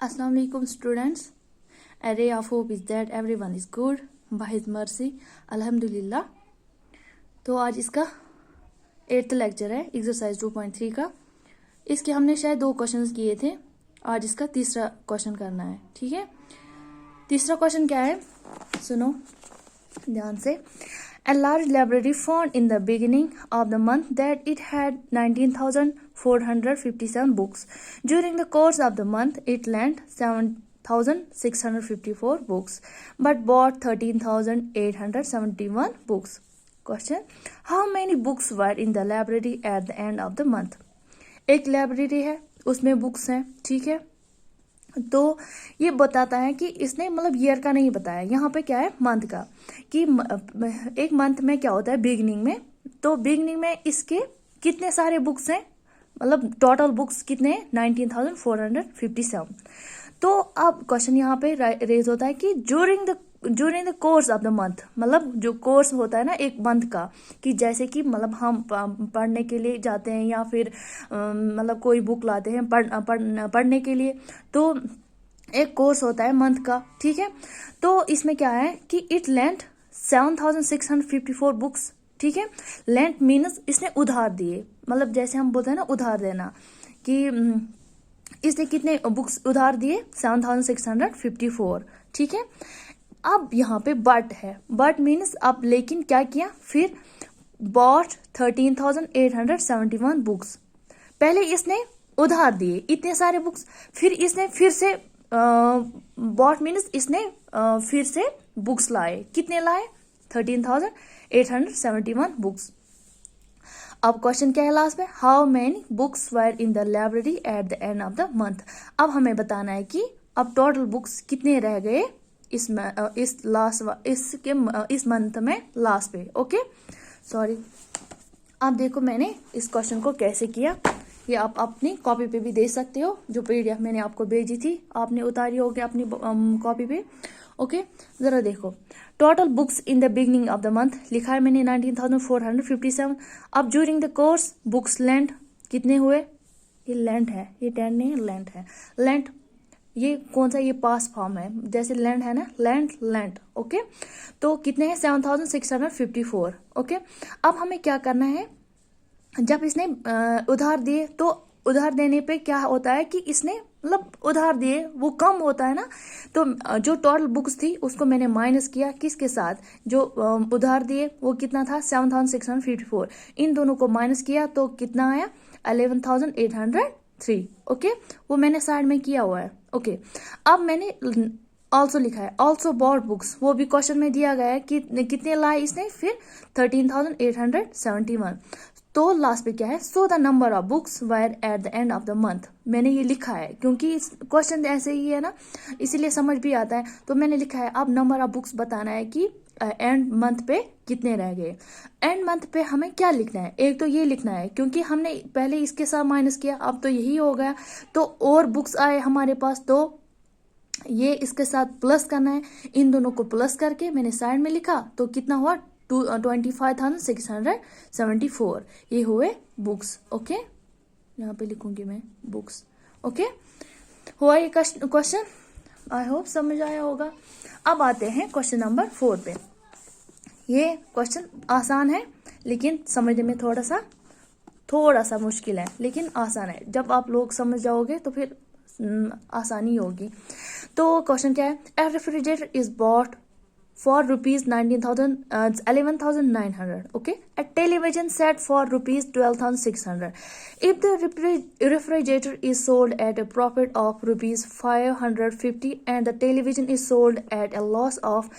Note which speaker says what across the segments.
Speaker 1: Assalamu alaikum students. A ray of hope is that everyone is good by his mercy. Alhamdulillah. तो आज इसका 8th lecture है exercise 2.3 का। इसके हमने शायद 2 क्वेश्चंस किए थे, आज इसका तीसरा क्वेश्चन करना है। ठीक है, तीसरा क्वेश्चन क्या है सुनो ध्यान से। A large library found in the beginning of the month that it had 19,457 books. During the course of the month, it lent 7,654 books, but bought 13,871 books. Question: How many books were in the library at the end of the month? एक library है, उसमें books हैं। ठीक है, तो ये बताता है कि इसने मतलब ईयर का नहीं बताया, यहाँ पे क्या है मंथ का, कि एक मंथ में क्या होता है बिगनिंग में। तो बिगनिंग में इसके कितने सारे बुक्स हैं, मतलब टोटल बुक्स कितने हैं 19,457। तो अब क्वेश्चन यहाँ पे रेज होता है कि during the course of the month, मतलब जो कोर्स होता है ना एक मंथ का, कि जैसे कि मतलब हम पढ़ने के लिए जाते हैं या फिर मतलब कोई बुक लाते हैं पढ़ने के लिए, तो एक कोर्स होता है मंथ का। ठीक है, तो इसमें क्या है कि इट लेंट 7,654 बुक्स। ठीक है, लेंट मीन्स इसने उधार दिए, मतलब जैसे हम बोलते हैं ना उधार देना, कि इसने कितने बुक्स उधार दिए 7,654। ठीक है, अब यहाँ पे बट है, बट मीन्स अब लेकिन क्या किया, फिर बॉट 13,871 बुक्स। पहले इसने उधार दिए इतने सारे बुक्स, फिर इसने फिर से बॉट मीन्स इसने फिर से बुक्स लाए। कितने लाए 13,871 बुक्स। अब क्वेश्चन क्या है लास्ट में, how many books were in the library at the end of the month. अब हमें बताना है कि अब टोटल बुक्स कितने रह गए इस मंथ में लास्ट पे। ओके सॉरी, अब देखो मैंने इस क्वेश्चन को कैसे किया, ये आप अपनी कॉपी पे भी दे सकते हो। जो पीडीएफ मैंने आपको भेजी थी आपने उतारी होगी अपनी कॉपी पे। ओके, जरा देखो, total books in the beginning of the month लिखा है मैंने 19,457। अब during the course books lent कितने हुए, ये लेंट है, ये टेन नहीं है लेंट है। लेंट ये कौन सा, ये पास फॉर्म है, जैसे लेंट है ना, लेंट। ओके, तो कितने हैं 7,654। ओके, अब हमें क्या करना है, जब इसने उधार दिए तो उधार देने पे क्या होता है कि इसने मतलब उधार दिए वो कम होता है ना, तो जो टोटल बुक्स थी उसको मैंने माइनस किया किसके साथ, जो उधार दिए वो कितना था 7,654, इन दोनों को माइनस किया तो कितना आया 11,803। ओके, वो मैंने साइड में किया हुआ है। ओके, अब मैंने ऑल्सो लिखा है, ऑल्सो बॉट बुक्स, वो भी क्वेश्चन में दिया गया है कि कितने लाए इसने, फिर 13,871। तो लास्ट पे क्या है, so the number of books wire at the end of the month. मैंने ये लिखा है क्योंकि क्वेश्चन ऐसे ही है ना, इसीलिए समझ भी आता है, तो मैंने लिखा है अब नंबर ऑफ बुक्स बताना है कि एंड मंथ पे कितने रह गए। एंड मंथ पे हमें क्या लिखना है, एक तो ये लिखना है क्योंकि हमने पहले इसके साथ माइनस किया, अब तो यही हो गया, तो और बुक्स आए हमारे पास, तो ये इसके साथ प्लस करना है। इन दोनों को प्लस करके मैंने साइड में लिखा, तो कितना हुआ 25,674, ये हुए बुक्स। ओके, यहाँ पे लिखूंगी मैं बुक्स। ओके, हुआ ये क्वेश्चन, आई होप समझ आया होगा। अब आते हैं क्वेश्चन नंबर 4 पे। ये क्वेश्चन आसान है लेकिन समझने में थोड़ा सा मुश्किल है, लेकिन आसान है। जब आप लोग समझ जाओगे तो फिर आसानी होगी। तो क्वेश्चन क्या है, a refrigerator is bought for rupees 11,900. Okay, a television set for rupees 12,600. If the refrigerator is sold at a profit of rupees 550 and the television is sold at a loss of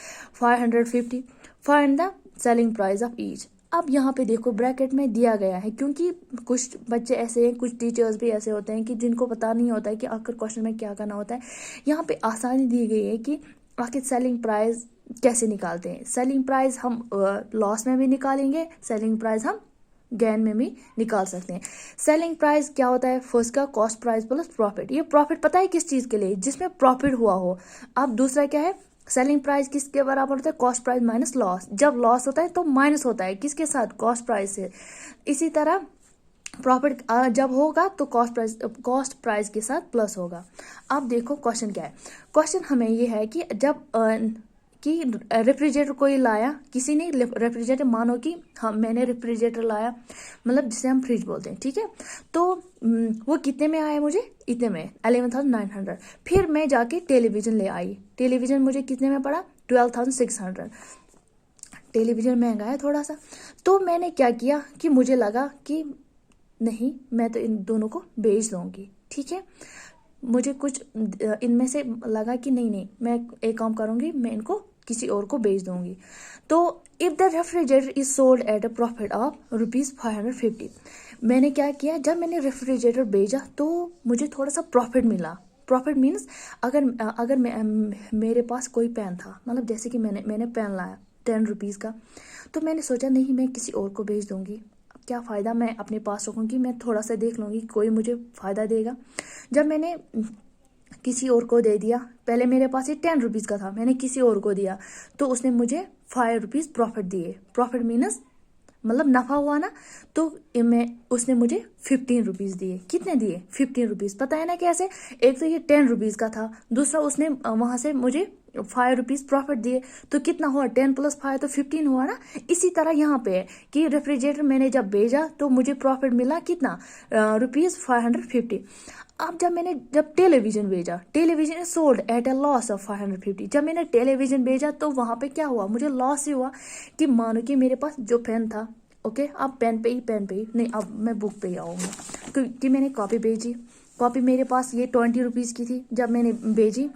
Speaker 1: 550, find the selling price of each. अब यहाँ पे देखो bracket में दिया गया है, क्योंकि कुछ बच्चे ऐसे हैं, कुछ टीचर्स भी ऐसे होते हैं कि जिनको पता नहीं होता है कि आखिर क्वेश्चन में क्या करना होता है। यहाँ पे आसानी दी गई है कि आखिर सेलिंग प्राइस कैसे निकालते हैं। सेलिंग प्राइस हम लॉस में भी निकालेंगे, सेलिंग प्राइस हम गेन में भी निकाल सकते हैं। सेलिंग प्राइस क्या होता है, फर्स्ट का कॉस्ट प्राइस प्लस प्रॉफिट। ये प्रॉफिट पता है किस चीज के लिए, जिसमें प्रॉफिट हुआ हो। अब दूसरा क्या है, सेलिंग प्राइस किसके बराबर होता है, कॉस्ट प्राइस माइनस लॉस। जब लॉस होता है तो माइनस होता है किसके साथ, कॉस्ट प्राइस से। इसी तरह प्रॉफिट जब होगा तो कॉस्ट प्राइस के साथ प्लस होगा। अब देखो क्वेश्चन क्या है। क्वेश्चन हमें ये है कि जब कि रेफ्रिजरेटर कोई लाया, किसी ने रेफ्रिजरेटर, मानो कि हम मैंने रेफ्रिजरेटर लाया, मतलब जिसे हम फ्रिज बोलते हैं, ठीक है। तो वो कितने में आया मुझे, इतने में 11,900। फिर मैं जाके टेलीविजन ले आई, टेलीविजन मुझे कितने में पड़ा, 12,600। टेलीविजन महंगा है थोड़ा सा। तो मैंने क्या किया कि मुझे लगा कि नहीं, मैं तो इन दोनों को बेच दूंगी, ठीक है। मुझे कुछ इनमें से लगा कि नहीं, मैं एक काम करूंगी, मैं इनको किसी और को बेच दूंगी। तो if the refrigerator is sold at a profit of ₹550, मैंने क्या किया, जब मैंने रेफ्रिजरेटर बेचा तो मुझे थोड़ा सा प्रॉफिट मिला। प्रॉफिट मीन्स अगर मेरे पास कोई पेन था, मतलब जैसे कि मैंने पेन लाया ₹10 का, तो मैंने सोचा नहीं, मैं किसी और को बेच दूंगी, क्या फ़ायदा, मैं अपने पास रखूँगी, मैं थोड़ा सा देख लूँगी, कोई मुझे फ़ायदा देगा। जब मैंने किसी और को दे दिया, पहले मेरे पास ये ₹10 का था, मैंने किसी और को दिया, तो उसने मुझे ₹5 प्रॉफिट दिए। प्रॉफिट मीनस मतलब नफ़ा हुआ ना। तो उसने मुझे ₹15 दिए। कितने दिए, ₹15। पता है ना कैसे, एक तो ये ₹10 का था, दूसरा उसने वहाँ से मुझे ₹5 प्रॉफिट दिए, तो कितना हुआ, 10 + 5 तो 15 हुआ ना। इसी तरह यहाँ पे है कि रेफ्रिजरेटर मैंने जब भेजा तो मुझे प्रॉफिट मिला कितना, ₹550। अब जब टेलीविजन भेजा, television sold at a loss of 550। जब मैंने टेलीविजन भेजा तो वहां पे क्या हुआ, मुझे लॉस ही हुआ। कि मानो कि मेरे पास जो पेन था, ओके, अब पेन पे ही नहीं, अब मैं बुक पे ही आऊंगा, क्योंकि मैंने कॉपी भेजी। कॉपी मेरे पास ये ₹20 की थी, जब मैंने भेजी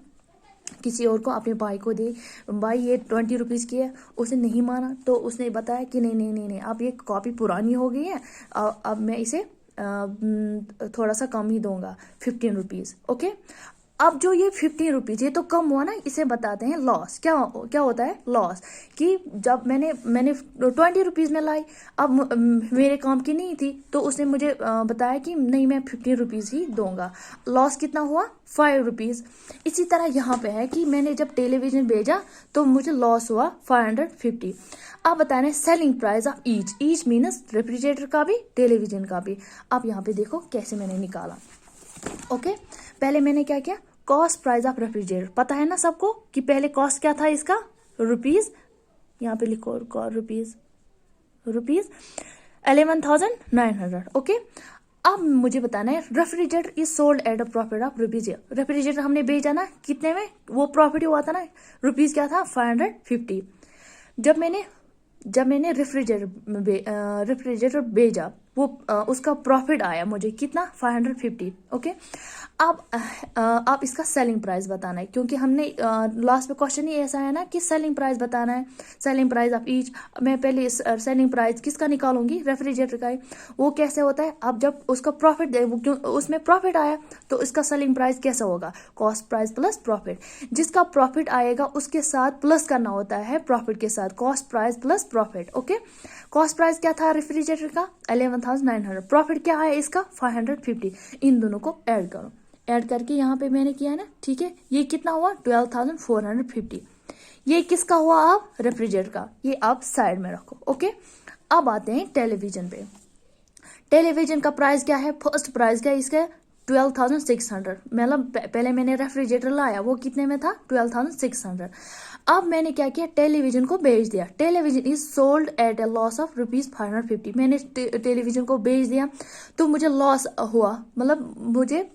Speaker 1: किसी और को, अपने भाई को दी, भाई ये ₹20 की है, उसने नहीं माना, तो उसने बताया कि नहीं, अब ये कॉपी पुरानी हो गई है, अब मैं इसे थोड़ा सा कम ही दूंगा, ₹15। ओके, अब जो ये ₹15 ये तो कम हुआ ना, इसे बताते हैं लॉस। क्या होता है लॉस, कि जब मैंने ₹20 में लाई, अब मेरे काम की नहीं थी, तो उसने मुझे बताया कि नहीं, मैं ₹15 ही दूंगा। लॉस कितना हुआ, ₹5। इसी तरह यहाँ पे है कि मैंने जब टेलीविजन भेजा तो मुझे लॉस हुआ 550। अब बताना selling price of each मीनस refrigerator का भी, टेलीविजन का भी। अब यहाँ पे देखो कैसे मैंने निकाला। ओके, पहले मैंने क्या किया, कॉस्ट प्राइस ऑफ रेफ्रिजरेटर, पता है ना सबको कि पहले कॉस्ट क्या था इसका, रुपीज, यहाँ पे लिखो रुपीज 11,900। ओके, अब मुझे बताना है refrigerator is sold at a profit of rupees. Refrigerator हमने बेचा ना, कितने में, वो प्रॉफिट हुआ था ना, रुपीज क्या था, 550। जब मैंने रेफ्रिजरेटर भेजा, वो उसका प्रॉफिट आया मुझे कितना, 550। ओके, अब इसका सेलिंग प्राइस बताना है, क्योंकि हमने लास्ट में क्वेश्चन ही ऐसा है ना कि सेलिंग प्राइस बताना है, सेलिंग प्राइस ऑफ ईच। मैं पहले सेलिंग प्राइस किसका निकालूंगी, रेफ्रिजरेटर का ही। वो कैसे होता है, अब जब उसका प्रॉफिट, उसमें प्रॉफिट आया, तो इसका सेलिंग प्राइस कैसा होगा, कॉस्ट प्राइस प्लस प्रॉफिट। जिसका प्रॉफिट आएगा उसके साथ प्लस करना होता है प्रॉफिट के साथ, cost price plus profit. Okay, cost price क्या था रेफ्रिजरेटर का, 11,900। प्रॉफिट क्या है इसका, 550। इन दोनों को ऐड करो, ऐड करके यहाँ पे मैंने किया है ना, ठीक है। ये कितना हुआ, 12,450। ये किसका हुआ, आप रेफ्रिजरेटर का, ये आप साइड में रखो। ओके, अब आते हैं टेलीविजन पे। टेलीविजन का प्राइस क्या है, फर्स्ट प्राइस क्या है इसका, 12,600। मतलब पहले मैंने रेफ्रिजरेटर लाया, वो कितने में था, 12,600। अब मैंने क्या किया, टेलीविजन को बेच दिया। Television is sold at a loss of ₹550। मैंने टेलीविजन को बेच दिया, तो मुझे लॉस हुआ, मतलब मुझे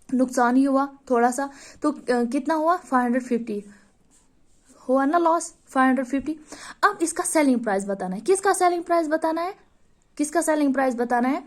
Speaker 1: नुकसान ही हुआ थोड़ा सा। तो कितना हुआ, 550 हुआ ना लॉस, 550। अब इसका सेलिंग प्राइस बताना है, किसका सेलिंग प्राइस बताना है, किसका सेलिंग प्राइस बताना है,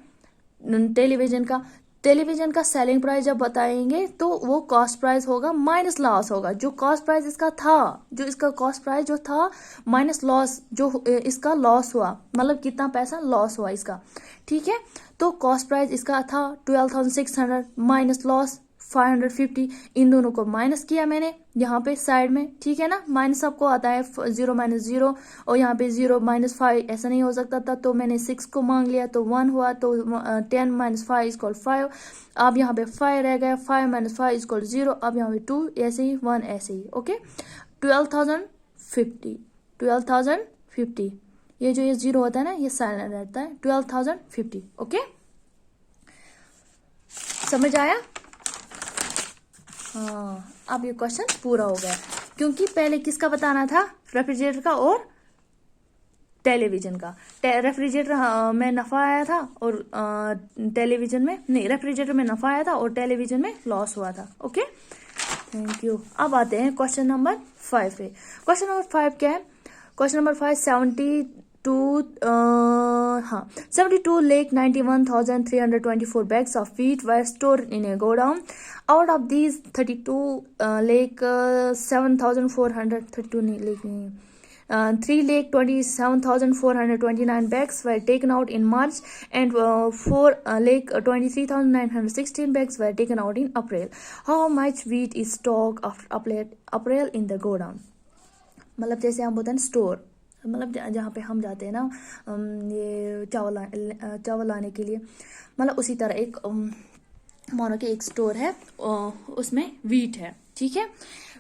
Speaker 1: टेलीविजन का। टेलीविजन का सेलिंग प्राइस जब बताएंगे तो वो कॉस्ट प्राइस होगा माइनस लॉस होगा। जो कॉस्ट प्राइस इसका था, जो इसका कॉस्ट प्राइस जो था माइनस लॉस, जो इसका लॉस हुआ, मतलब कितना पैसा लॉस हुआ इसका, ठीक है। तो कॉस्ट प्राइस इसका था 12,600 माइनस लॉस 550। इन दोनों को माइनस किया मैंने यहाँ पे साइड में, ठीक है ना। माइनस सबको आता है, 0 - 0, और यहाँ पे 0 - 5 ऐसा नहीं हो सकता था, तो मैंने 6 को मांग लिया, तो 1 हुआ, तो 10 - 5 = 5। अब यहाँ पे 5 रह गया, 5 - 5 = 0। अब यहाँ पे 2 ऐसे ही, 1 ऐसे ही। ओके, 12,050। ये जो ये 0 होता है ना, ये साइलेंट रहता है, 12,050। ओके, समझ आया? हाँ, अब ये क्वेश्चन पूरा हो गया, क्योंकि पहले किसका बताना था? रेफ्रिजरेटर का और टेलीविजन का। रेफ्रिजरेटर में नफा आया था और टेलीविजन में नहीं, रेफ्रिजरेटर में नफा आया था और टेलीविजन में लॉस हुआ था। Okay, thank you. अब आते हैं क्वेश्चन नंबर 5 पे। क्वेश्चन नंबर 5 क्या है? Question number 5, 72 lakh 91,324 bags of wheat were stored in a godown. Out of these 32 lakh 7,432 3 lakh 27,429 bags were taken out in March, and 4 lakh 23,916 bags were taken out in April. How much wheat is stocked after April in the godown? मतलब जैसे हम बोलते हैं store, मतलब जहाँ पे हम जाते हैं ना ये चावल लाने के लिए, मतलब उसी तरह एक मानो कि एक स्टोर है, उसमें वीट है, ठीक है,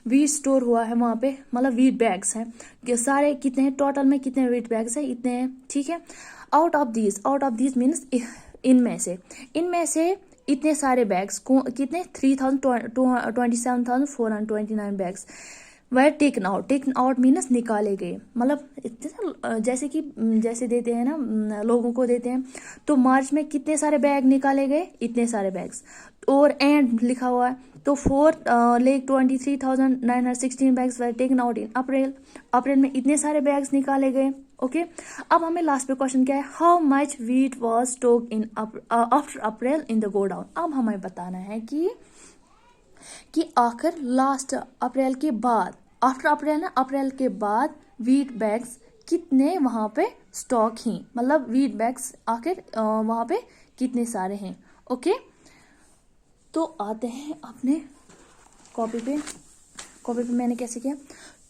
Speaker 1: वीट स्टोर हुआ है वहाँ पे, मतलब वीट बैग्स हैं कि सारे कितने हैं, टोटल में कितने वीट बैग्स हैं, इतने हैं, ठीक है। आउट ऑफ दीज मीन्स इनमें से इतने सारे बैग्स कितने 3,27,429 बैग्स वह टेकन आउट मीन्स निकाले गए, मतलब जैसे देते हैं ना लोगों को देते हैं, तो मार्च में कितने सारे बैग निकाले गए, इतने सारे बैग्स, और एंड लिखा हुआ है, तो 4 lakh 23,916 bags were taken out in April में इतने सारे बैग्स निकाले गए। ओके, अब हमें लास्ट पे क्वेश्चन क्या है? How much wheat was stocked in after April in the godown. अब हमें बताना है कि आखिर लास्ट अप्रैल के बाद, आफ्टर अप्रैल ना, अप्रैल के बाद वीट बैग्स कितने वहां पे स्टॉक हैं, मतलब वीट बैग्स आखिर वहां पे कितने सारे हैं। ओके, तो आते हैं अपने कॉपी पे मैंने कैसे किया?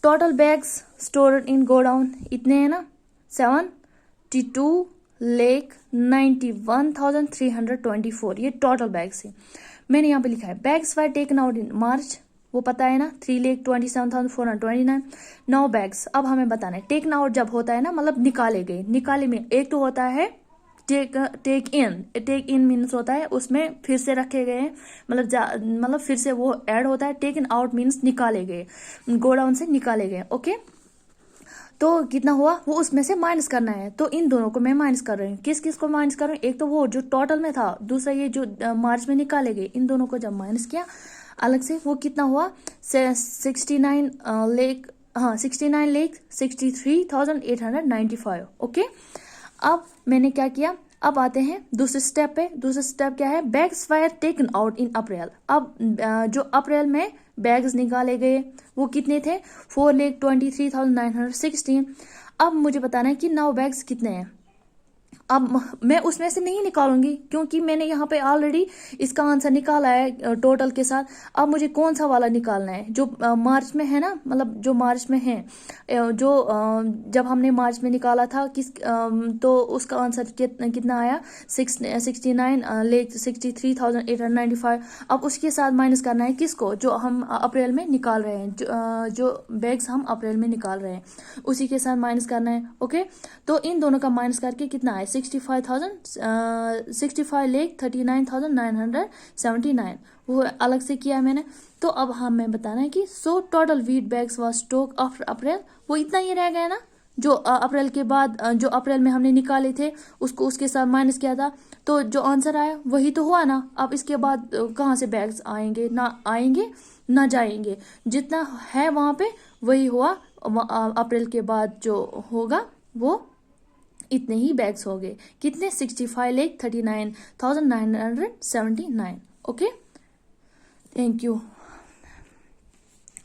Speaker 1: Total bags stored in godown इतने हैं ना, 72 lakh 91,324, ये टोटल बैग्स है। मैंने यहाँ पे लिखा है bags were taken out in March, वो पता है ना, 3 lakh 27,429 9 बैग्स। अब हमें बताना है टेकन आउट जब होता है ना, मतलब निकाले गए, निकाले में एक तो होता है टेक इन मीन्स होता है उसमें फिर से रखे गए हैं, मतलब फिर से वो ऐड होता है। टेकन आउट मीन्स निकाले गए, गोडाउन से निकाले गए। ओके, तो कितना हुआ वो उसमें से माइनस करना है, तो इन दोनों को मैं माइनस कर रही हूँ। किस को माइनस कर रही हूँ? एक तो वो जो टोटल में था, दूसरा ये जो मार्च में निकाले गए, इन दोनों को जब माइनस किया अलग से, वो कितना हुआ? 69 lakh 63,895। ओके, अब मैंने क्या किया? अब आते हैं दूसरे स्टेप पे। दूसरा स्टेप क्या है? Bags were taken out in April. अब जो अप्रैल में बैग्स निकाले गए वो कितने थे? 4 lakh 23,916। अब मुझे बताना है कि 9 बैग्स कितने हैं। अब मैं उसमें से नहीं निकालूंगी क्योंकि मैंने यहाँ पे ऑलरेडी इसका आंसर निकाला है टोटल के साथ। अब मुझे कौन सा वाला निकालना है? जो मार्च में है ना, मतलब जो मार्च में है, जो जब हमने मार्च में निकाला था तो उसका आंसर कितना आया? 69 lakh 63,895। अब उसके साथ माइनस करना है किसको? जो हम अप्रैल में निकाल रहे हैं, जो बैग्स हम अप्रैल में निकाल रहे हैं उसी के साथ माइनस करना है। ओके, तो इन दोनों का माइनस करके कितना है? 65 lakh 39,979, वो अलग से किया मैंने। तो अब हमें बताना है कि total wheat bags was stock after अप्रैल, वो इतना ही रह गया ना, जो अप्रैल के बाद, जो अप्रैल में हमने निकाले थे उसको उसके साथ माइनस किया था, तो जो आंसर आया वही तो हुआ ना। अब इसके बाद कहाँ से बैग्स आएंगे? ना जाएंगे, जितना है वहां पे वही हुआ। अप्रैल के बाद जो होगा वो इतने ही बैग्स हो गए। कितने? 65 lakh 39,979। Okay, thank you.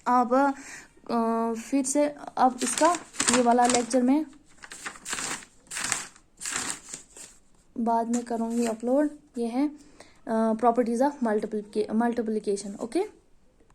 Speaker 1: अब फिर से अब इसका ये वाला लेक्चर में बाद में करूँगी अपलोड। ये है प्रॉपर्टीज ऑफ मल्टीप्लिकेशन। ओके।